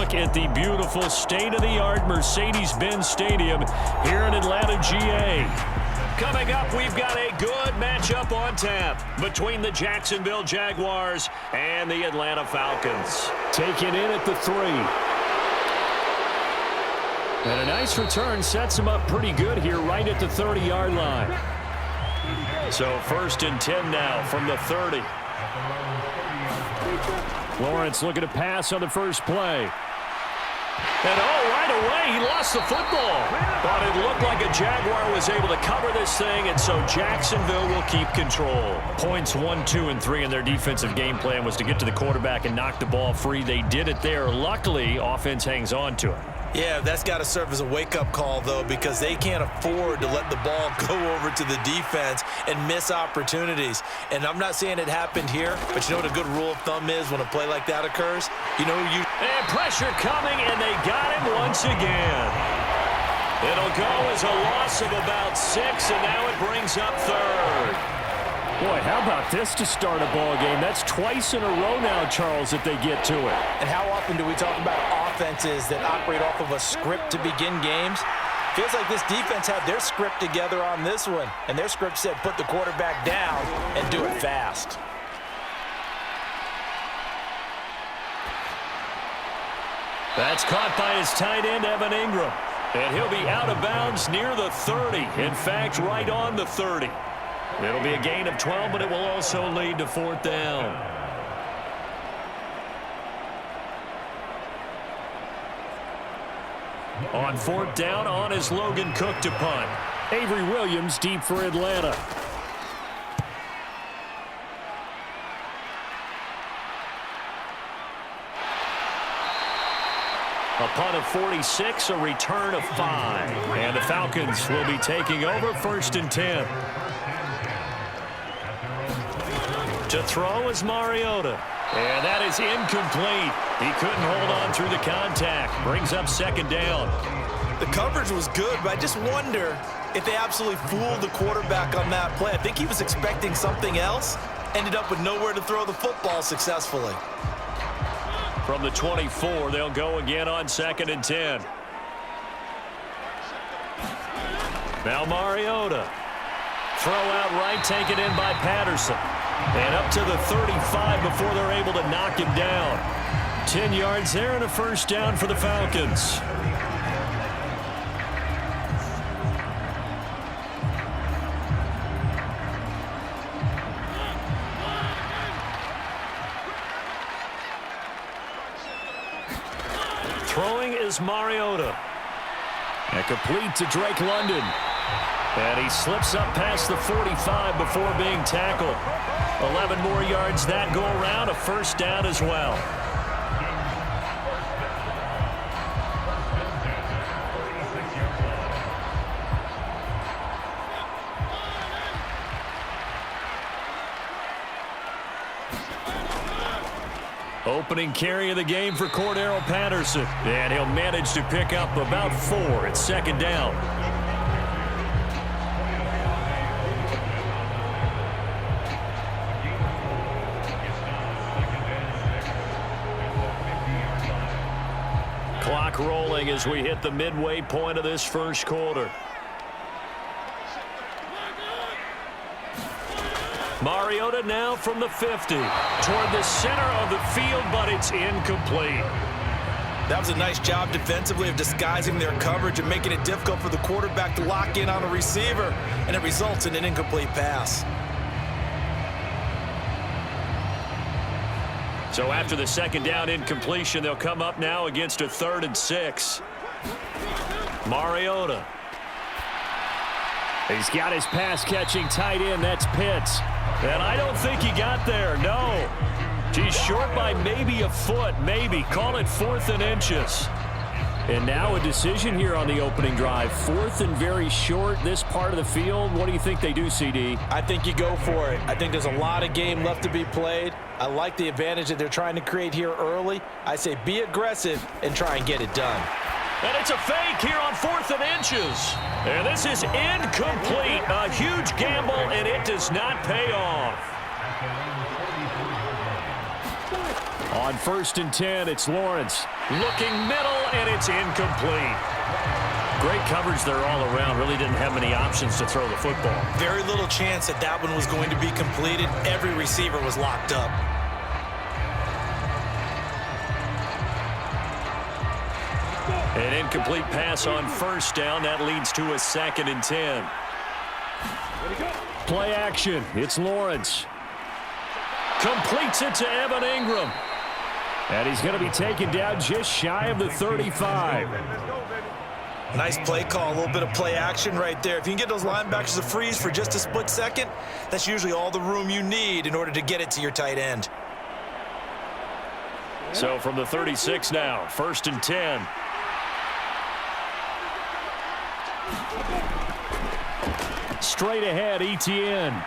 look at the beautiful state-of-the-art Mercedes-Benz Stadium here in Atlanta, GA. Coming up, we've got a good matchup on tap between the Jacksonville Jaguars and the Atlanta Falcons. Taken in at the 3. And a nice return sets him up pretty good here right at the 30-yard line. So 1st and 10 now from the 30. Lawrence looking to pass on the first play. And right away, he lost the football. But it looked like a Jaguar was able to cover this thing, and so Jacksonville will keep control. Points 1, 2, and 3 in their defensive game plan was to get to the quarterback and knock the ball free. They did it there. Luckily, offense hangs on to it. Yeah, that's got to serve as a wake-up call, though, because they can't afford to let the ball go over to the defense and miss opportunities. And I'm not saying it happened here, but you know what a good rule of thumb is when a play like that occurs? And pressure coming, and they got him once again. It'll go as a loss of about 6, and now it brings up 3rd. Boy, how about this to start a ball game? That's twice in a row now, Charles, that they get to it. And how often do we talk about offenses that operate off of a script to begin games? Feels like this defense had their script together on this one, and their script said put the quarterback down and do it fast. That's caught by his tight end, Evan Ingram. And he'll be out of bounds near the 30. In fact, right on the 30. It'll be a gain of 12, but it will also lead to 4th down. On 4th down, on is Logan Cook to punt. Avery Williams deep for Atlanta. A punt of 46, a return of 5. And the Falcons will be taking over 1st and 10. To throw is Mariota. And that is incomplete. He couldn't hold on through the contact. Brings up 2nd down. The coverage was good, but I just wonder if they absolutely fooled the quarterback on that play. I think he was expecting something else. Ended up with nowhere to throw the football successfully. From the 24, they'll go again on 2nd and 10. Now Mariota. Throw out right, taken in by Patterson. And up to the 35 before they're able to knock him down. 10 yards there and a 1st down for the Falcons. Throwing is Mariota. And complete to Drake London. And he slips up past the 45 before being tackled. 11 more yards that go around, a 1st down as well. Opening carry of the game for Cordero Patterson. And he'll manage to pick up about 4 at 2nd down. Clock rolling as we hit the midway point of this 1st quarter. Mariota now from the 50 toward the center of the field, but it's incomplete. That was a nice job defensively of disguising their coverage and making it difficult for the quarterback to lock in on a receiver, and it results in an incomplete pass. So after the 2nd down incompletion, they'll come up now against a 3rd and 6. Mariota. He's got his pass-catching tight end. That's Pitts. And I don't think he got there. No. He's short by maybe a foot, maybe. Call it 4th and inches. And now a decision here on the opening drive. 4th and very short, this part of the field. What do you think they do, CD? I think you go for it. I think there's a lot of game left to be played. I like the advantage that they're trying to create here early. I say be aggressive and try and get it done. And it's a fake here on 4th and inches. And this is incomplete. A huge gamble, and it does not pay off. On 1st and 10, it's Lawrence. Looking middle, and it's incomplete. Great coverage there all around. Really didn't have many options to throw the football. Very little chance that that one was going to be completed. Every receiver was locked up. An incomplete pass on 1st down. That leads to a 2nd and 10. Play action. It's Lawrence. Completes it to Evan Ingram. And he's going to be taken down just shy of the 35. Nice play call, a little bit of play action right there. If you can get those linebackers to freeze for just a split second, that's usually all the room you need in order to get it to your tight end. So from the 36 now, 1st and 10. Straight ahead, Etienne.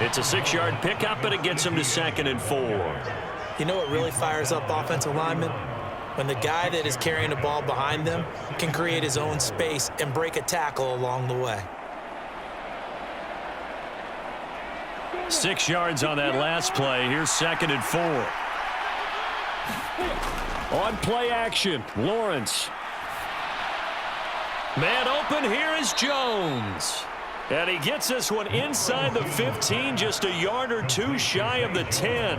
It's a 6-yard pickup, and it gets him to 2nd and 4. You know what really fires up offensive linemen? When the guy that is carrying the ball behind them can create his own space and break a tackle along the way. 6 yards on that last play. Here's 2nd and 4. On play action, Lawrence. Man open, here is Jones. And he gets this one inside the 15, just a yard or two shy of the 10.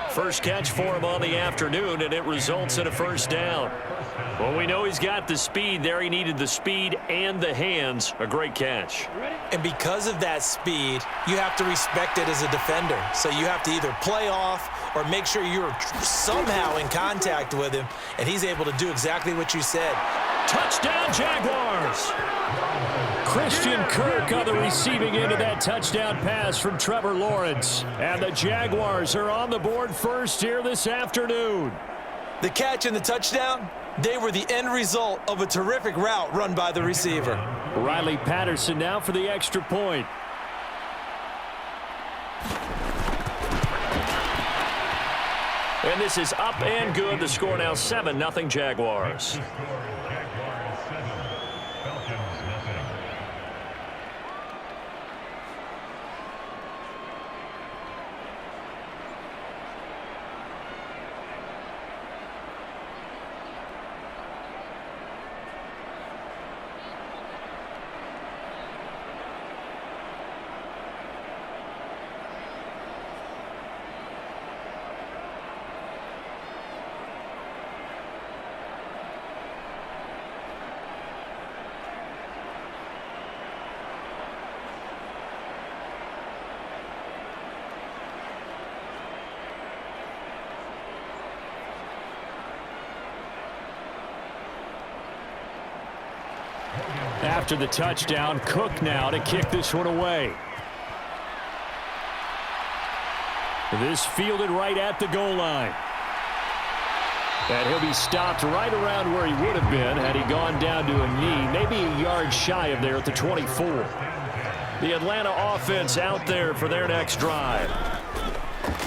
First catch for him on the afternoon, and it results in a 1st down. Well, we know he's got the speed there. He needed the speed and the hands. A great catch. And because of that speed, you have to respect it as a defender. So you have to either play off or make sure you're somehow in contact with him, and he's able to do exactly what you said. Touchdown, Jaguars! Christian Kirk on the receiving end of that touchdown pass from Trevor Lawrence. And the Jaguars are on the board first here this afternoon. The catch and the touchdown, they were the end result of a terrific route run by the receiver. Riley Patterson now for the extra point. And this is up and good. The score now 7-0 Jaguars. After the touchdown, Cook now to kick this one away. This fielded right at the goal line. And he'll be stopped right around where he would have been had he gone down to a knee, maybe a yard shy of there at the 24. The Atlanta offense out there for their next drive.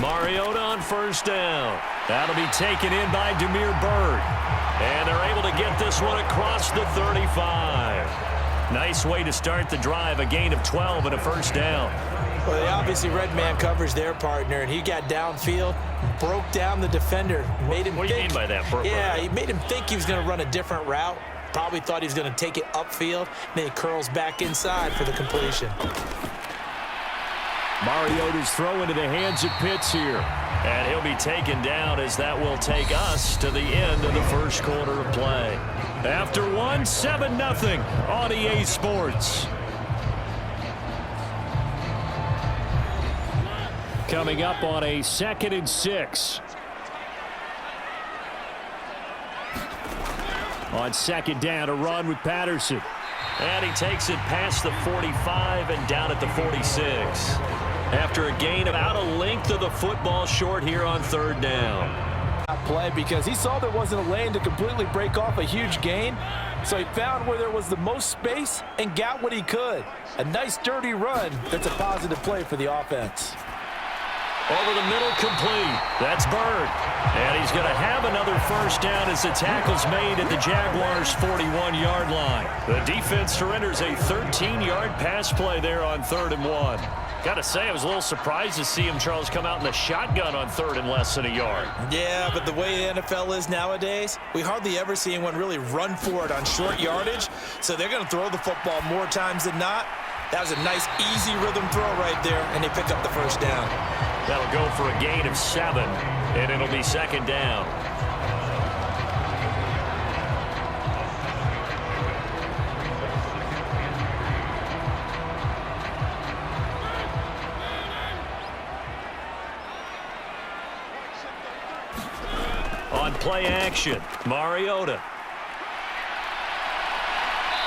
Mariota on 1st down. That'll be taken in by Demir Bird. And they're able to get this one across the 35. Nice way to start the drive, a gain of 12 and a 1st down. Well, they obviously read man coverage their partner, and he got downfield, broke down the defender, made him What do you mean by that? Yeah, he made him think he was going to run a different route. Probably thought he was going to take it upfield, and then he curls back inside for the completion. Mariota's throw into the hands of Pitts here. And he'll be taken down as that will take us to the end of the 1st quarter of play. After 7-0 on EA Sports. Coming up on a 2nd and 6. On 2nd down, a run with Patterson. And he takes it past the 45 and down at the 46. After a gain of about a length of the football short here on 3rd down. Play because he saw there wasn't a lane to completely break off a huge gain, so he found where there was the most space and got what he could. A nice dirty run that's a positive play for the offense. Over the middle, complete. That's Bird. And he's going to have another 1st down as the tackle's made at the Jaguars' 41-yard line. The defense surrenders a 13-yard pass play there on 3rd and 1. Got to say, I was a little surprised to see him, Charles, come out in the shotgun on third and less than a yard. Yeah, but the way the NFL is nowadays, we hardly ever see anyone really run for it on short yardage, so they're going to throw the football more times than not. That was a nice, easy rhythm throw right there, and they pick up the first down. That'll go for a gain of 7, and it'll be second down. On play action, Mariota.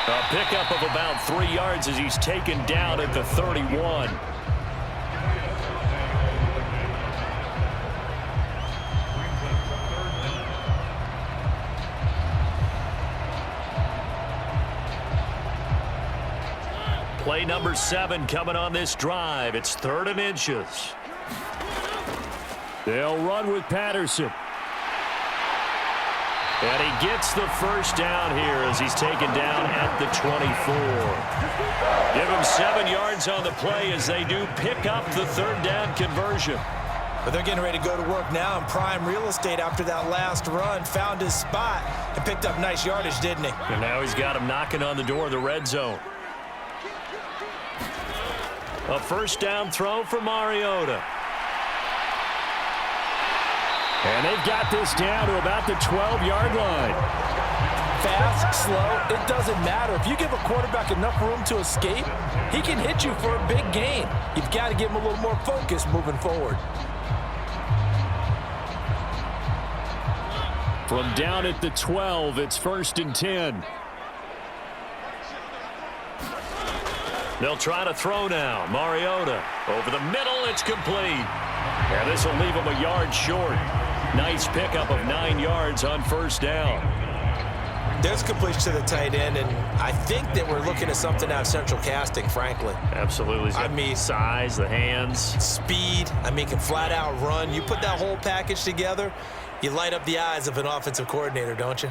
A pickup of about 3 yards as he's taken down at the 31. Play number 7 coming on this drive. It's 3rd and inches. They'll run with Patterson. And he gets the first down here as he's taken down at the 24. Give him 7 yards on the play as they do pick up the 3rd down conversion. But they're getting ready to go to work now in prime real estate after that last run. Found his spot and picked up nice yardage, didn't he? And now he's got him knocking on the door of the red zone. A first down throw for Mariota. And they've got this down to about the 12-yard line. Fast, slow, it doesn't matter. If you give a quarterback enough room to escape, he can hit you for a big gain. You've got to give him a little more focus moving forward. From down at the 12, it's 1st and 10. They'll try to throw now. Mariota over the middle. It's complete. And this will leave him a yard short. Nice pickup of 9 yards on first down. There's completion to the tight end, and I think that we're looking at something out of central casting, frankly. Absolutely. I mean, size, the hands. Speed. I mean, can flat out run. You put that whole package together, you light up the eyes of an offensive coordinator, don't you?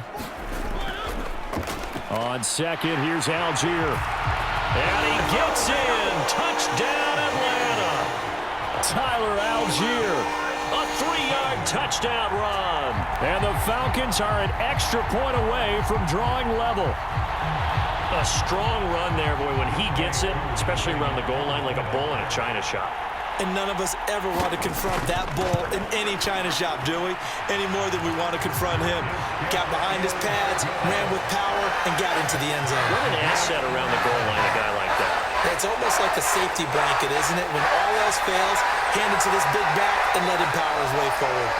On second, here's Algier. And he gets in. Touchdown, Atlanta. Tyler Algier. A 3-yard touchdown run. And the Falcons are an extra point away from drawing level. A strong run there, boy, when he gets it, especially around the goal line like a bull in a china shop. And none of us ever want to confront that bull in any china shop, do we? Any more than we want to confront him. Got behind his pads, ran with power, and got into the end zone. What an asset around the goal line, a guy like that. It's almost like a safety blanket, isn't it? When all else fails, hand it to this big back and let him power his way forward.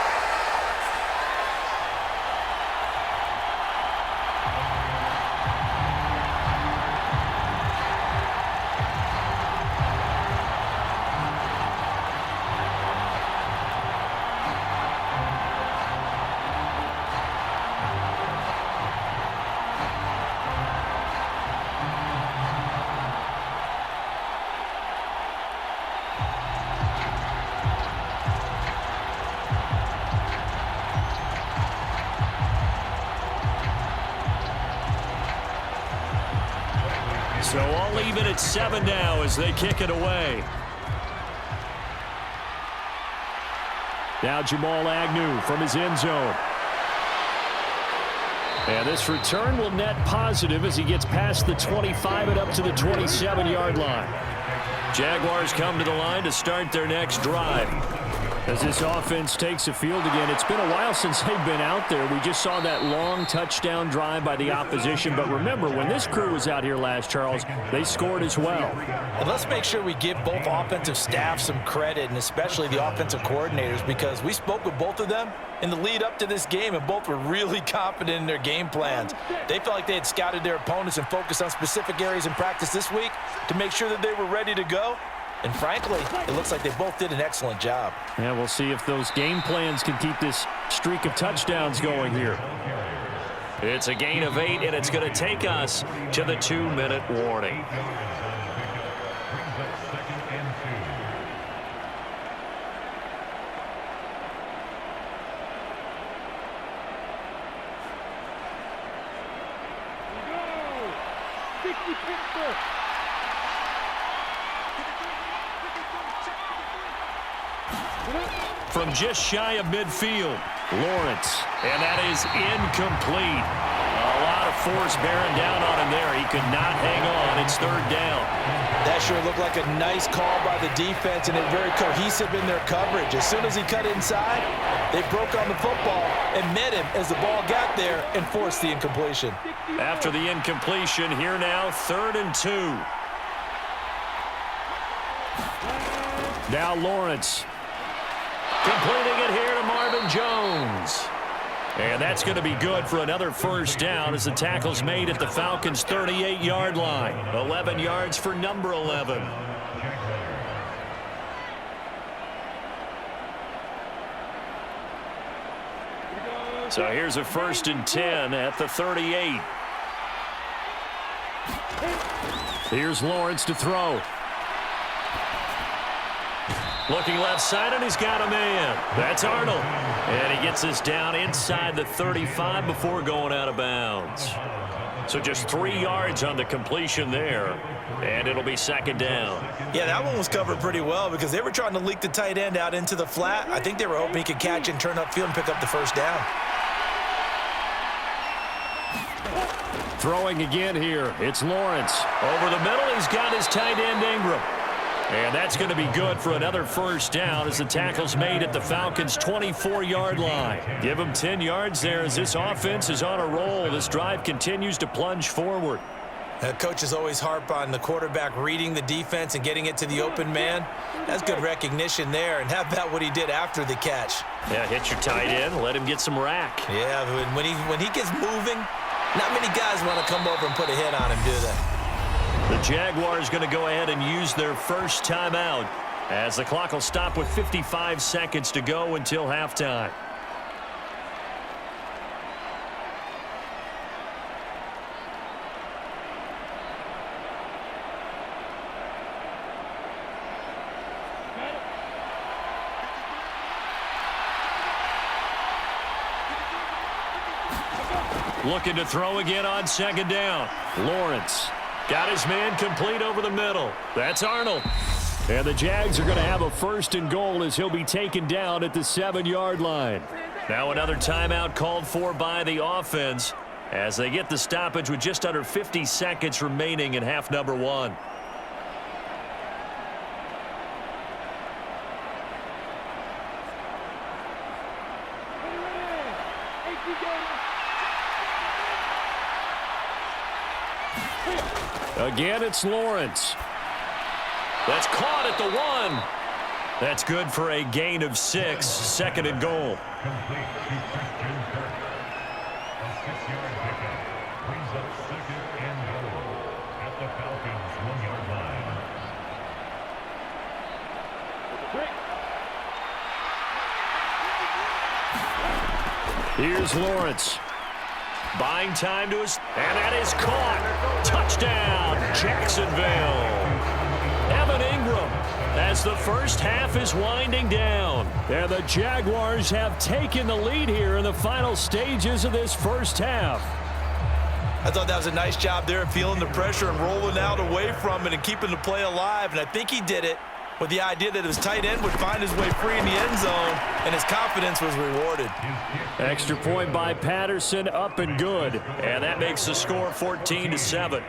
So all even at 7 now as they kick it away. Now Jamal Agnew from his end zone. And this return will net positive as he gets past the 25 and up to the 27-yard line. Jaguars come to the line to start their next drive. As this offense takes the field again, it's been a while since they've been out there. We just saw that long touchdown drive by the opposition. But remember, when this crew was out here last, Charles, they scored as well. And let's make sure we give both offensive staff some credit, and especially the offensive coordinators, because we spoke with both of them in the lead up to this game, and both were really confident in their game plans. They felt like they had scouted their opponents and focused on specific areas in practice this week to make sure that they were ready to go. And frankly, it looks like they both did an excellent job. Yeah, we'll see if those game plans can keep this streak of touchdowns going here. It's a gain of 8, and it's going to take us to the 2-minute warning. From just shy of midfield, Lawrence. And that is incomplete. A lot of force bearing down on him there. He could not hang on. It's third down. That sure looked like a nice call by the defense, and they're very cohesive in their coverage. As soon as he cut inside, they broke on the football and met him as the ball got there and forced the incompletion. After the incompletion, here now, 3rd and 2. Now Lawrence. Completing it here to Marvin Jones. And that's going to be good for another first down as the tackle's made at the Falcons' 38-yard line. 11 yards for number 11. So here's a 1st and 10 at the 38. Here's Lawrence to throw. Looking left side, and he's got a man. That's Arnold. And he gets us down inside the 35 before going out of bounds. So just 3 yards on the completion there, and it'll be 2nd down. Yeah, that one was covered pretty well because they were trying to leak the tight end out into the flat. I think they were hoping he could catch and turn upfield and pick up the first down. Throwing again here. It's Lawrence. Over the middle, he's got his tight end Ingram. And that's going to be good for another first down as the tackle's made at the Falcons' 24-yard line. Give them 10 yards there as this offense is on a roll. This drive continues to plunge forward. Coaches always harp on the quarterback reading the defense and getting it to the open man. That's good recognition there. And how about what he did after the catch? Yeah, hit your tight end, let him get some rack. Yeah, when he gets moving, not many guys want to come over and put a hit on him, do they? The Jaguars going to go ahead and use their first timeout as the clock will stop with 55 seconds to go until halftime. Looking to throw again on 2nd down. Lawrence. Got his man complete over the middle. That's Arnold. And the Jags are going to have a 1st and goal as he'll be taken down at the 7-yard line. Now another timeout called for by the offense as they get the stoppage with just under 50 seconds remaining in half number 1. Again, it's Lawrence. That's caught at the 1. That's good for a gain of 6. 2nd and goal. Here's Lawrence. Buying time to his, and that is caught. Touchdown, Jacksonville. Evan Ingram as the first half is winding down. And the Jaguars have taken the lead here in the final stages of this first half. I thought that was a nice job there of feeling the pressure and rolling out away from it and keeping the play alive. And I think he did it with the idea that his tight end would find his way free in the end zone, and his confidence was rewarded. Extra point by Patterson, up and good. And that makes the score 14-7.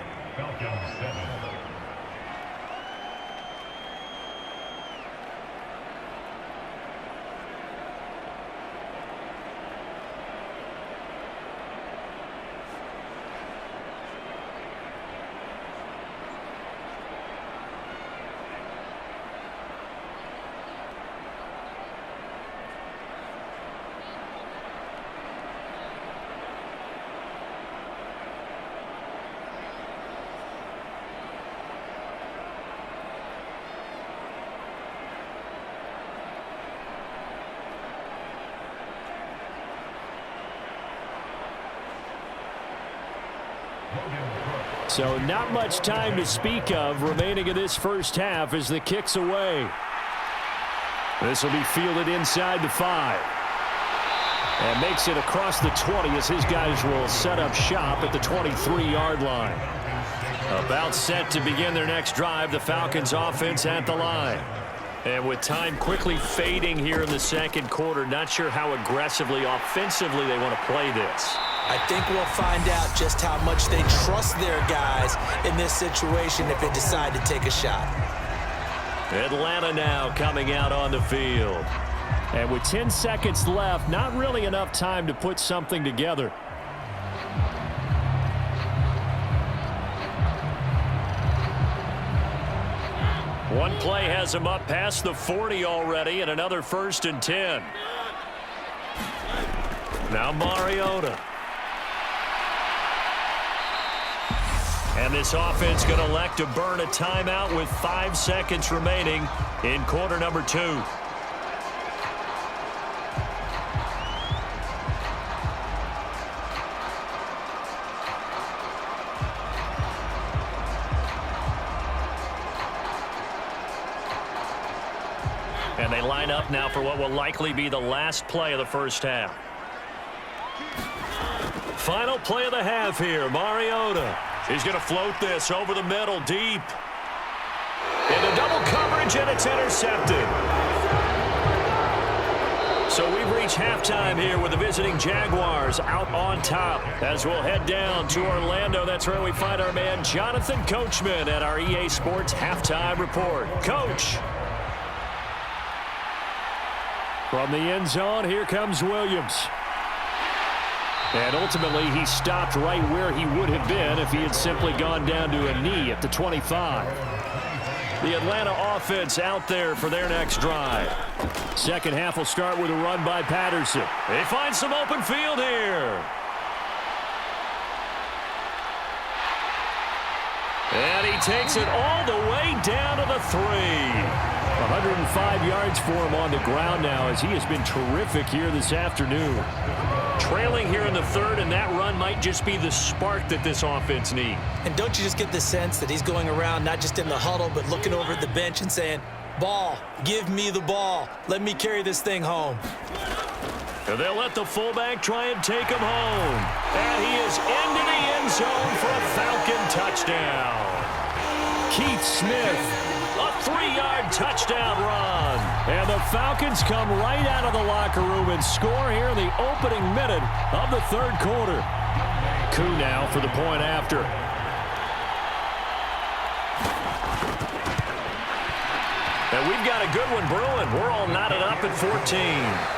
So not much time to speak of remaining in this first half as the kick's away. This will be fielded inside the 5. And makes it across the 20 as his guys will set up shop at the 23-yard line. About set to begin their next drive, the Falcons offense at the line. And with time quickly fading here in the second quarter, not sure how aggressively, offensively they want to play this. I think we'll find out just how much they trust their guys in this situation if they decide to take a shot. Atlanta now coming out on the field. And with 10 seconds left, not really enough time to put something together. One play has him up past the 40 already, and another 1st and 10. Now Mariota. And this offense going to elect to burn a timeout with 5 seconds remaining in quarter number 2. And they line up now for what will likely be the last play of the first half. Final play of the half here, Mariota. He's going to float this over the middle, deep. Into double coverage, and it's intercepted. So we've reached halftime here with the visiting Jaguars out on top. As we'll head down to Orlando, that's where we find our man Jonathan Coachman at our EA Sports Halftime Report. Coach. From the end zone, here comes Williams. And ultimately, he stopped right where he would have been if he had simply gone down to a knee at the 25. The Atlanta offense out there for their next drive. Second half will start with a run by Patterson. They find some open field here. And he takes it all the way down to the 3. 105 yards for him on the ground now as he has been terrific here this afternoon. Trailing here in the third, and that run might just be the spark that this offense needs. And don't you just get the sense that he's going around not just in the huddle, but looking over at the bench and saying, ball, give me the ball. Let me carry this thing home. And they'll let the fullback try and take him home. And he is into the end zone for a Falcon touchdown. Keith Smith. A 3-yard touchdown run. And the Falcons come right out of the locker room and score here in the opening minute of the third quarter. Koo now for the point after. And we've got a good one brewing. We're all knotted up at 14.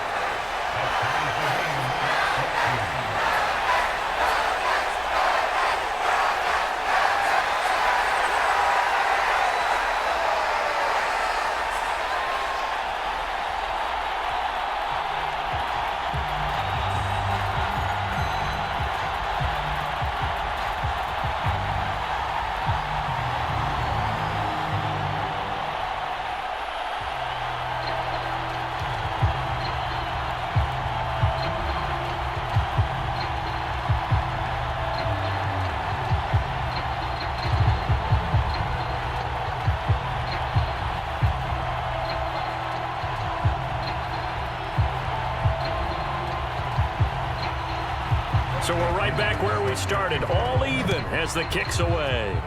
So we're right back where we started, all even as the kick's away.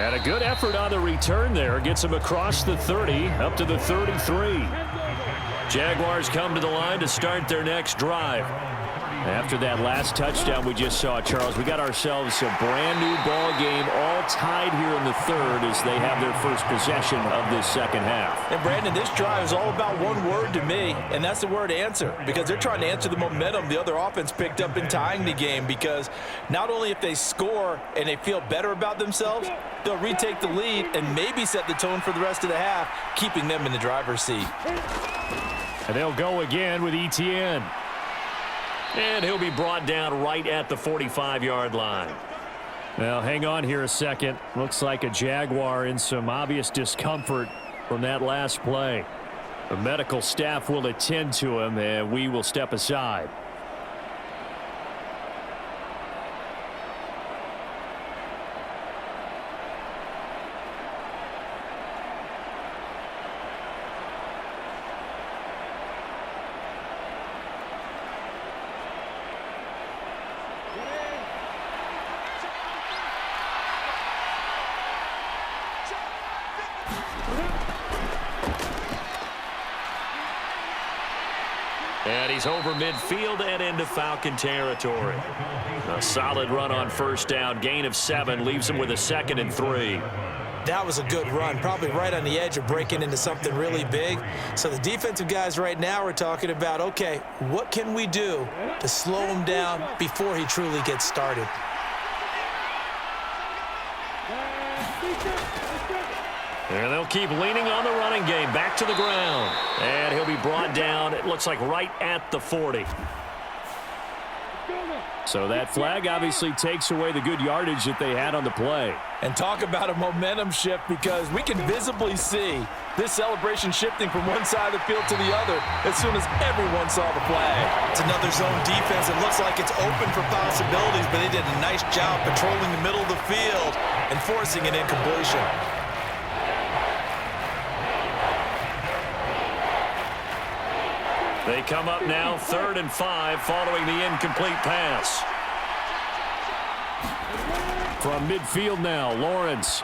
And a good effort on the return there. Gets him across the 30, up to the 33. Jaguars come to the line to start their next drive. After that last touchdown we just saw, Charles, we got ourselves a brand new ball game, all tied here in the third as they have their first possession of this second half. And Brandon, this drive is all about one word to me, and that's the word answer, because they're trying to answer the momentum the other offense picked up in tying the game, because not only if they score and they feel better about themselves, they'll retake the lead and maybe set the tone for the rest of the half, keeping them in the driver's seat. And they'll go again with Etienne. And he'll be brought down right at the 45-yard line. Well, hang on here a second. Looks like a Jaguar in some obvious discomfort from that last play. The medical staff will attend to him, and we will step aside. And he's over midfield and into Falcon territory. A solid run on first down. Gain of 7 leaves him with a 2nd and 3. That was a good run, probably right on the edge of breaking into something really big. So the defensive guys right now are talking about, okay, what can we do to slow him down before he truly gets started? And they'll keep leaning on the running game. Back to the ground. And he'll be brought down, it looks like right at the 40. So that flag obviously takes away the good yardage that they had on the play. And talk about a momentum shift, because we can visibly see this celebration shifting from one side of the field to the other as soon as everyone saw the flag. It's another zone defense. It looks like it's open for possibilities, but they did a nice job patrolling the middle of the field and forcing an incompletion. They come up now 3rd and 5 following the incomplete pass. From midfield now, Lawrence.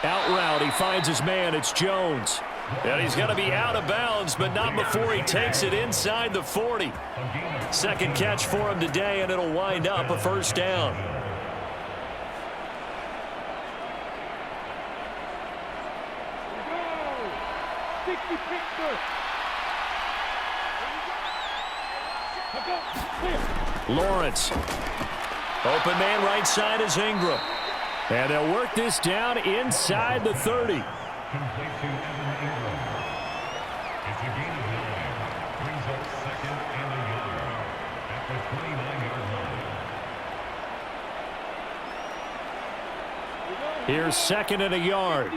Out route, he finds his man, it's Jones. And he's going to be out of bounds, but not before he takes it inside the 40. Second catch for him today, and it'll wind up a first down. Lawrence. Open man right side is Ingram. And they'll work this down inside the 30. Here's 2nd and a yard.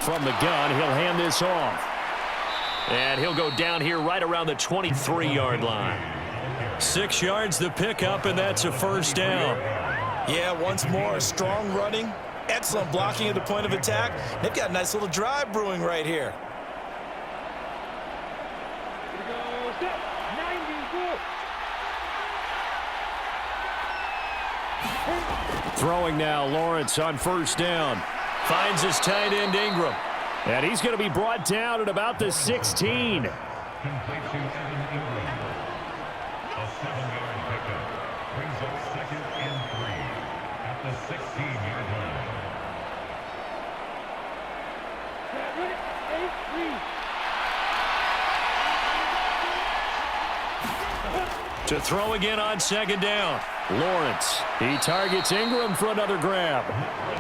From the gun, he'll hand this off. And he'll go down here right around the 23-yard line. 6 yards the pickup, and that's a first down. Yeah, once more, strong running, excellent blocking at the point of attack. They've got a nice little drive brewing right here. Throwing now, Lawrence on first down. Finds his tight end, Ingram. And he's going to be brought down at about the 16. To throw again on 2nd down. Lawrence, he targets Ingram for another grab.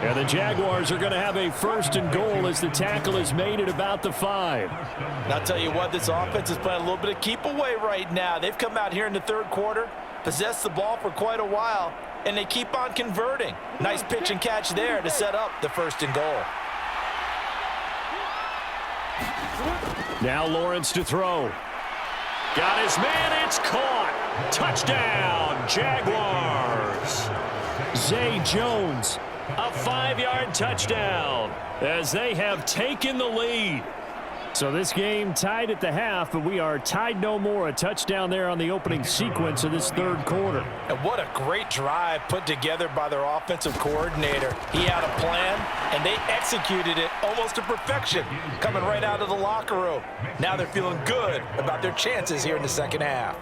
And the Jaguars are going to have a 1st and goal as the tackle is made at about the 5. And I'll tell you what, this offense is playing a little bit of keep away right now. They've come out here in the 3rd quarter, possessed the ball for quite a while, and they keep on converting. Nice pitch and catch there to set up the 1st and goal. Now Lawrence to throw. Got his man, it's caught. Touchdown, Jaguars. Zay Jones, a 5-yard touchdown as they have taken the lead. So this game tied at the half, but we are tied no more. A touchdown there on the opening sequence of this 3rd quarter. And what a great drive put together by their offensive coordinator. He had a plan, and they executed it almost to perfection, coming right out of the locker room. Now they're feeling good about their chances here in the 2nd half.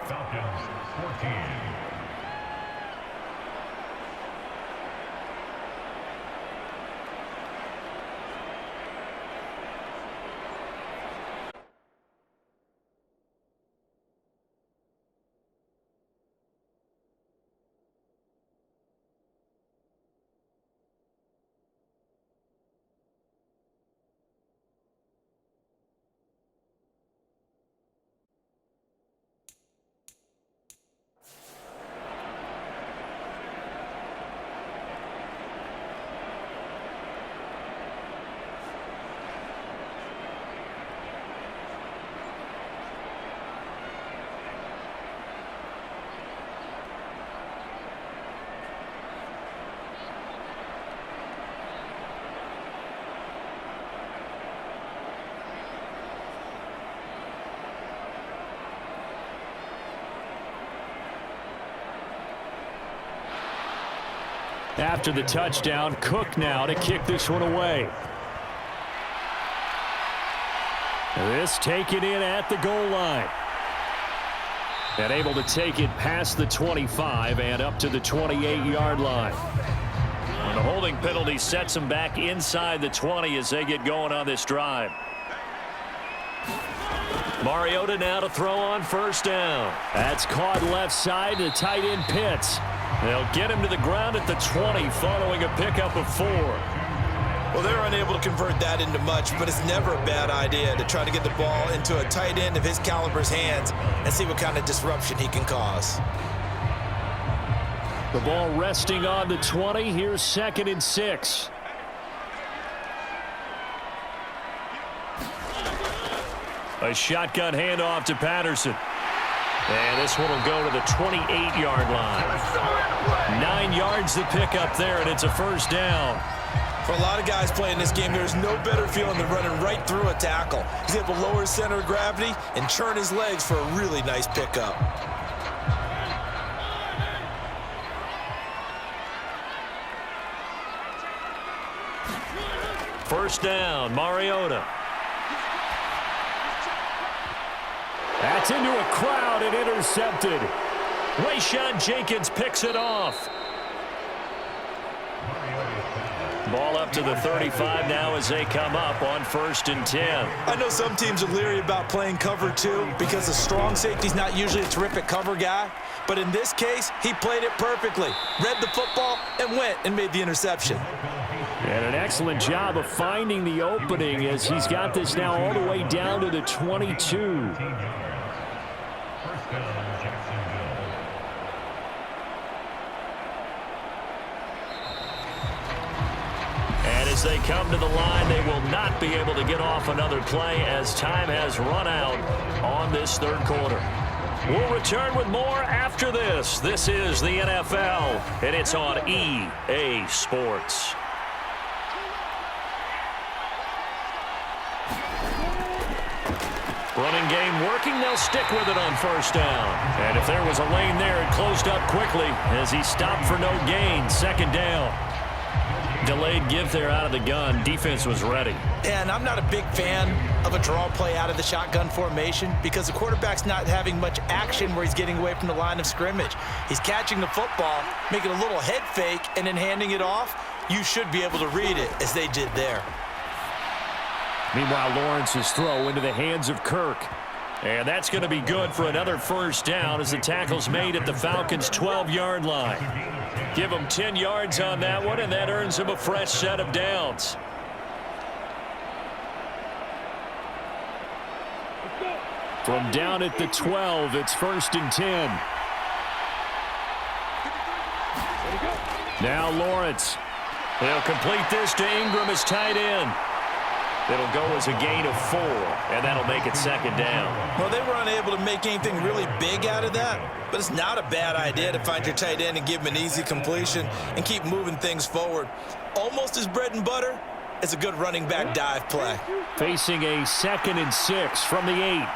After the touchdown, Cook now to kick this one away. This taken in at the goal line. And able to take it past the 25 and up to the 28-yard line. And the holding penalty sets them back inside the 20 as they get going on this drive. Mariota now to throw on first down. That's caught left side to tight end Pitts. They'll get him to the ground at the 20 following a pickup of 4. Well, they're unable to convert that into much, but it's never a bad idea to try to get the ball into a tight end of his caliber's hands and see what kind of disruption he can cause. The ball resting on the 20. Here's 2nd and 6. A shotgun handoff to Patterson. And this one will go to the 28-yard line. 9 yards to pick up there, and it's a first down. For a lot of guys playing this game, there's no better feeling than running right through a tackle. He's able to lower his center of gravity and churn his legs for a really nice pickup. First down, Mariota. That's into a crowd and intercepted. Wayshawn Jenkins picks it off. Ball up to the 35 now as they come up on 1st and 10. I know some teams are leery about playing cover 2 because a strong safety's not usually a terrific cover guy. But in this case, he played it perfectly. Read the football and went and made the interception. And an excellent job of finding the opening as he's got this now all the way down to the 22. As they come to the line, they will not be able to get off another play as time has run out on this 3rd quarter. We'll return with more after this. This is the NFL, and it's on EA Sports. Running game working. They'll stick with it on first down. And if there was a lane there, it closed up quickly as he stopped for no gain. 2nd down. Delayed give there out of the gun. Defense was ready. And I'm not a big fan of a draw play out of the shotgun formation because the quarterback's not having much action where he's getting away from the line of scrimmage. He's catching the football, making a little head fake, and then handing it off. You should be able to read it as they did there. Meanwhile, Lawrence's throw into the hands of Kirk. And that's going to be good for another first down as the tackle's made at the Falcons' 12-yard line. Give them 10 yards on that one, and that earns them a fresh set of downs. From down at the 12, it's 1st and 10. Now Lawrence. They'll complete this to Ingram as tight end. It'll go as a gain of 4, and that'll make it 2nd down. Well, they were unable to make anything really big out of that, but it's not a bad idea to find your tight end and give him an easy completion and keep moving things forward. Almost as bread and butter as a good running back dive play. Facing a 2nd and 6 from the 8.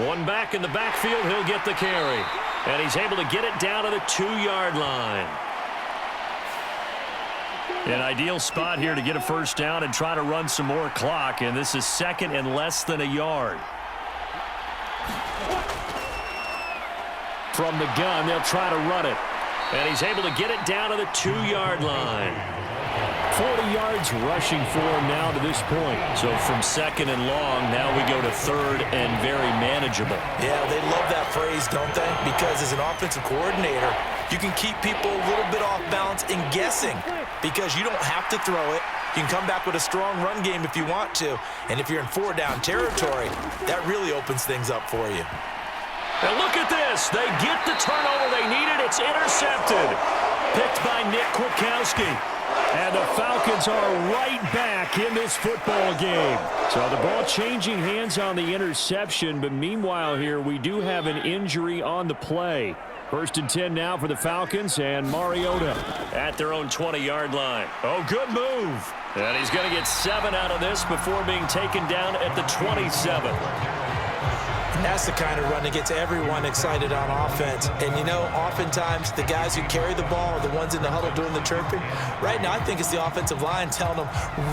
One back in the backfield, he'll get the carry. And he's able to get it down to the 2-yard line. An ideal spot here to get a first down and try to run some more clock, and this is 2nd and less than a yard. From the gun, they'll try to run it. And he's able to get it down to the 2-yard line. 40 yards rushing for him now to this point. So from 2nd and long, now we go to 3rd and very manageable. Yeah, they love that phrase, don't they? Because as an offensive coordinator, you can keep people a little bit off balance and guessing because you don't have to throw it. You can come back with a strong run game if you want to. And if you're in 4-down territory, that really opens things up for you. Now look at this. They get the turnover they needed. It's intercepted. Picked by Nick Kwiatkowski. And the Falcons are right back in this football game. So the ball changing hands on the interception, but meanwhile here we do have an injury on the play. 1st and 10 now for the Falcons, and Mariota at their own 20-yard line. Oh, good move. And he's going to get 7 out of this before being taken down at the 27. And That's the kind of run that gets everyone excited on offense. And, you know, oftentimes the guys who carry the ball are the ones in the huddle doing the chirping. Right now, I think it's the offensive line telling them,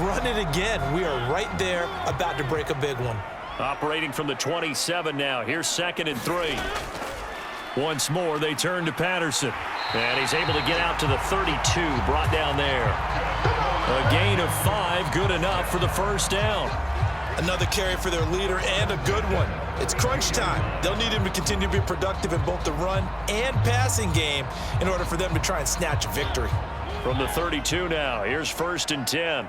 run it again. We are right there about to break a big one. Operating from the 27 now. Here's 2nd and 3. Once more, they turn to Patterson. And he's able to get out to the 32, brought down there. A gain of 5, good enough for the first down. Another carry for their leader and a good one. It's crunch time. They'll need him to continue to be productive in both the run and passing game in order for them to try and snatch a victory. From the 32 now, here's 1st and 10.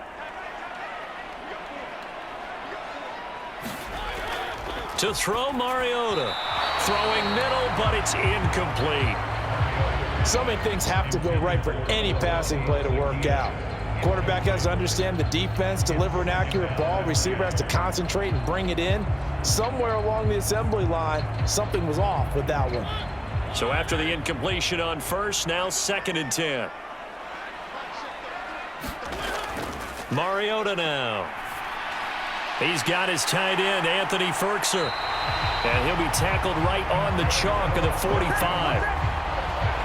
To throw, Mariota. Throwing middle, but it's incomplete. So many things have to go right for any passing play to work out. Quarterback has to understand the defense, deliver an accurate ball. Receiver has to concentrate and bring it in. Somewhere along the assembly line, something was off with that one. So after the incompletion on 1st, now 2nd and 10. Mariota now. He's got his tight end, Anthony Ferkser. And he'll be tackled right on the chalk of the 45.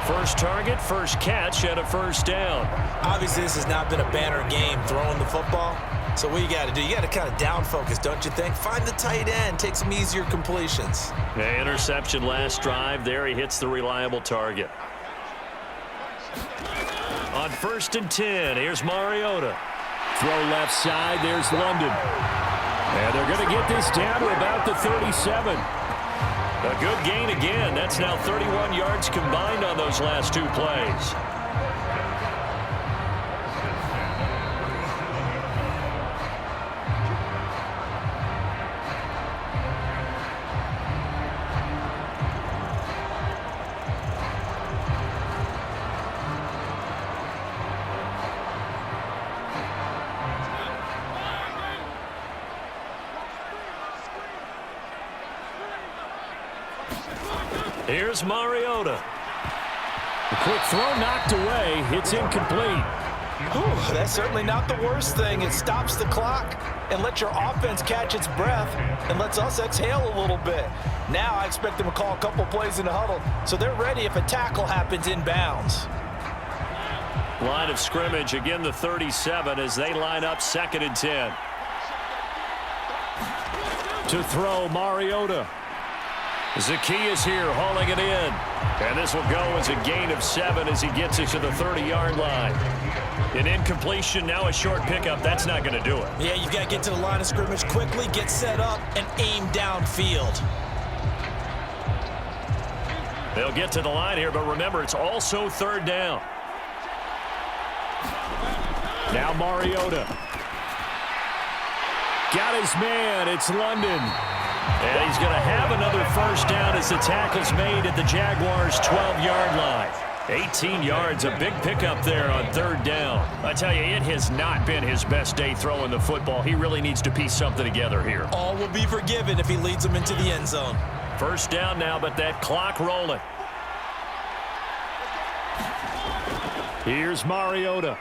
First target, first catch, and a first down. Obviously, this has not been a banner game throwing the football. So what you got to do, you got to kind of down focus, don't you think? Find the tight end, take some easier completions. The interception last drive. There he hits the reliable target. On 1st and 10, here's Mariota. Throw left side, there's London. And they're going to get this down to about the 37. A good gain again. That's now 31 yards combined on those last 2 plays. Here's Mariota. The quick throw knocked away. It's incomplete. Whew, that's certainly not the worst thing. It stops the clock and lets your offense catch its breath and lets us exhale a little bit. Now I expect them to call a couple plays in the huddle so they're ready if a tackle happens inbounds. Line of scrimmage, again the 37 as they line up 2nd and 10. To throw, Mariota. Zacchaeus here hauling it in. And this will go as a gain of 7 as he gets it to the 30-yard line. An incompletion, now a short pickup. That's not going to do it. Yeah, you've got to get to the line of scrimmage quickly, get set up, and aim downfield. They'll get to the line here, but remember, it's also 3rd down. Now Mariota. Got his man. It's London. And he's going to have another first down as the tackle's made at the Jaguars' 12-yard line. 18 yards, a big pickup there on 3rd down. I tell you, it has not been his best day throwing the football. He really needs to piece something together here. All will be forgiven if he leads them into the end zone. First down now, but that clock rolling. Here's Mariota.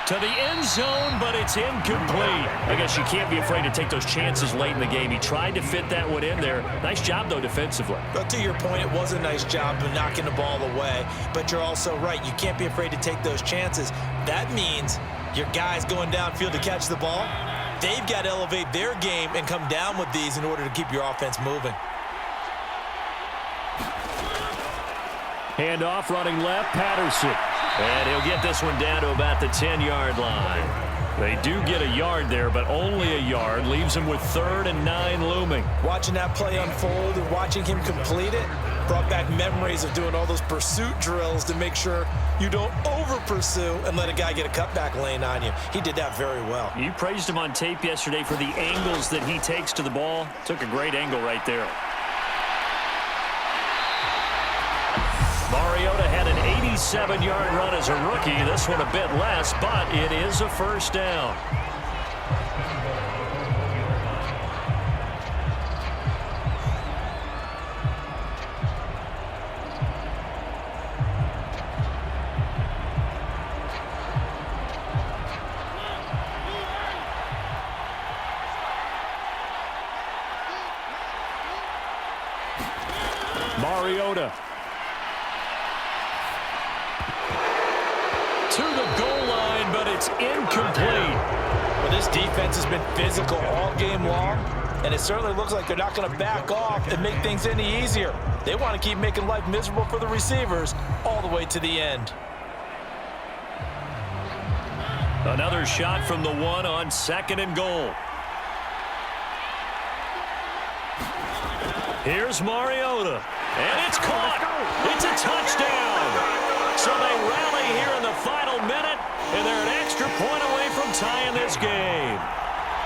To the end zone, but it's incomplete. I guess you can't be afraid to take those chances late in the game. He tried to fit that one in there. Nice job, though, defensively. But to your point, it was a nice job of knocking the ball away. But you're also right. You can't be afraid to take those chances. That means your guys going downfield to catch the ball, they've got to elevate their game and come down with these in order to keep your offense moving. Handoff running left, Patterson. And he'll get this one down to about the 10-yard line. They do get a yard there, but only a yard. Leaves him with 3rd and 9 looming. Watching that play unfold and watching him complete it brought back memories of doing all those pursuit drills to make sure you don't over-pursue and let a guy get a cutback lane on you. He did that very well. You praised him on tape yesterday for the angles that he takes to the ball. Took a great angle right there. Mariota had an 87-yard run as a rookie. This one a bit less, but it is a first down. Mariota. To the goal line, but it's incomplete. Well, this defense has been physical all game long, and it certainly looks like they're not going to back off and make things any easier. They want to keep making life miserable for the receivers all the way to the end. Another shot from the 1 on 2nd and goal. Here's Mariota, and it's caught. It's a touchdown. So they rally here in the final minute, and they're an extra point away from tying this game.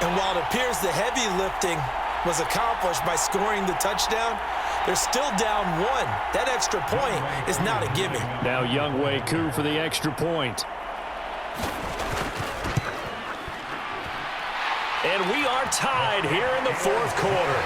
And while it appears the heavy lifting was accomplished by scoring the touchdown, they're still down 1. That extra point is not a gimme. Now Younghoe Koo for the extra point. And we are tied here in the 4th quarter.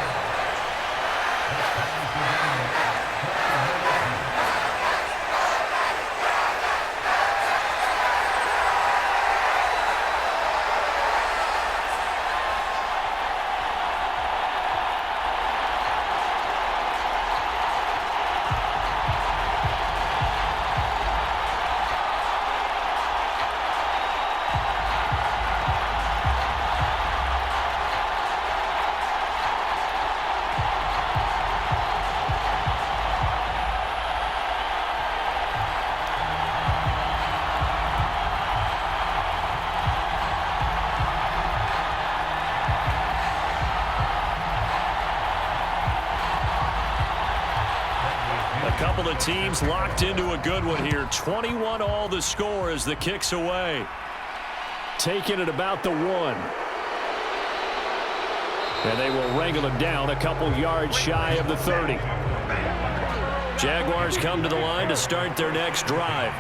Couple of teams locked into a good one here. 21 all the score as the kick's away. Taking it about the 1. And they will wrangle him down a couple yards shy of the 30. Jaguars come to the line to start their next drive.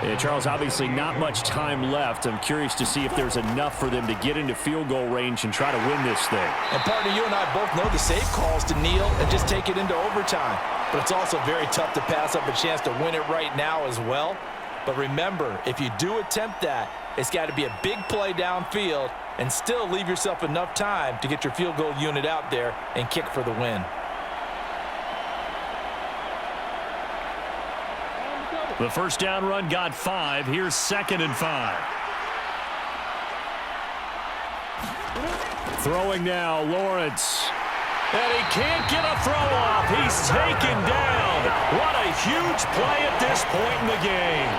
And Charles, obviously not much time left. I'm curious to see if there's enough for them to get into field goal range and try to win this thing. And partner, you and I both know the safe calls to kneel and just take it into overtime. But it's also very tough to pass up a chance to win it right now as well. But remember, if you do attempt that, it's got to be a big play downfield and still leave yourself enough time to get your field goal unit out there and kick for the win. The first down run got 5. Here's 2nd and 5. Throwing now, Lawrence. And he can't get a throw off. He's taken down. What a huge play at this point in the game.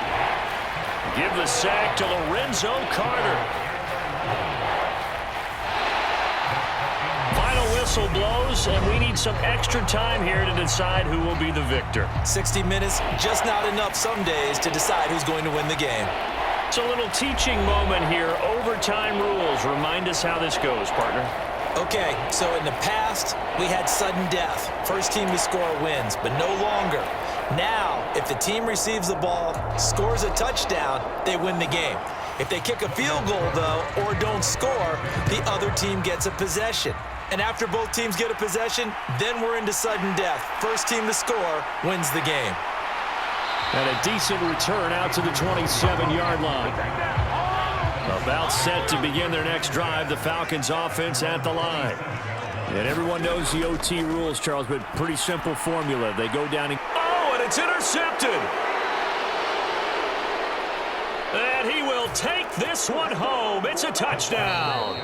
Give the sack to Lorenzo Carter. Final whistle blows, and we need some extra time here to decide who will be the victor. 60 minutes, just not enough some days to decide who's going to win the game. It's a little teaching moment here. Overtime rules. Remind us how this goes, partner. Okay, so in the past, we had sudden death. First team to score wins, but no longer. Now, if the team receives the ball, scores a touchdown, they win the game. If they kick a field goal, though, or don't score, the other team gets a possession. And after both teams get a possession, then we're into sudden death. First team to score wins the game. And a decent return out to the 27-yard line. About set to begin their next drive, the Falcons offense at the line. And everyone knows the OT rules, Charles, but pretty simple formula. They go down and... Oh, and it's intercepted! And he will take this one home. It's a touchdown.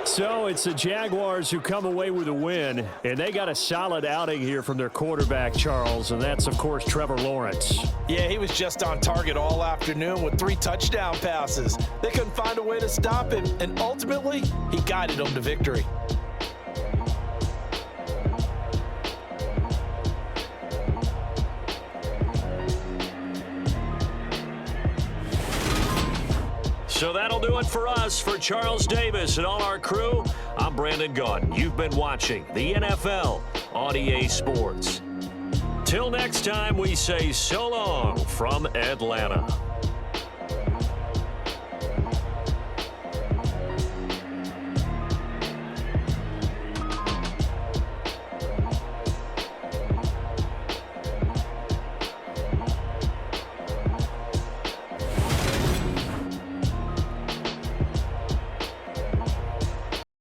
So it's the Jaguars who come away with a win, and they got a solid outing here from their quarterback, Charles, and that's, of course, Trevor Lawrence. Yeah, he was just on target all afternoon with 3 touchdown passes. They couldn't find a way to stop him, and ultimately, he guided them to victory. So that'll do it for us. For Charles Davis and all our crew, I'm Brandon Gaudin. You've been watching the NFL on EA Sports. Till next time, we say so long from Atlanta.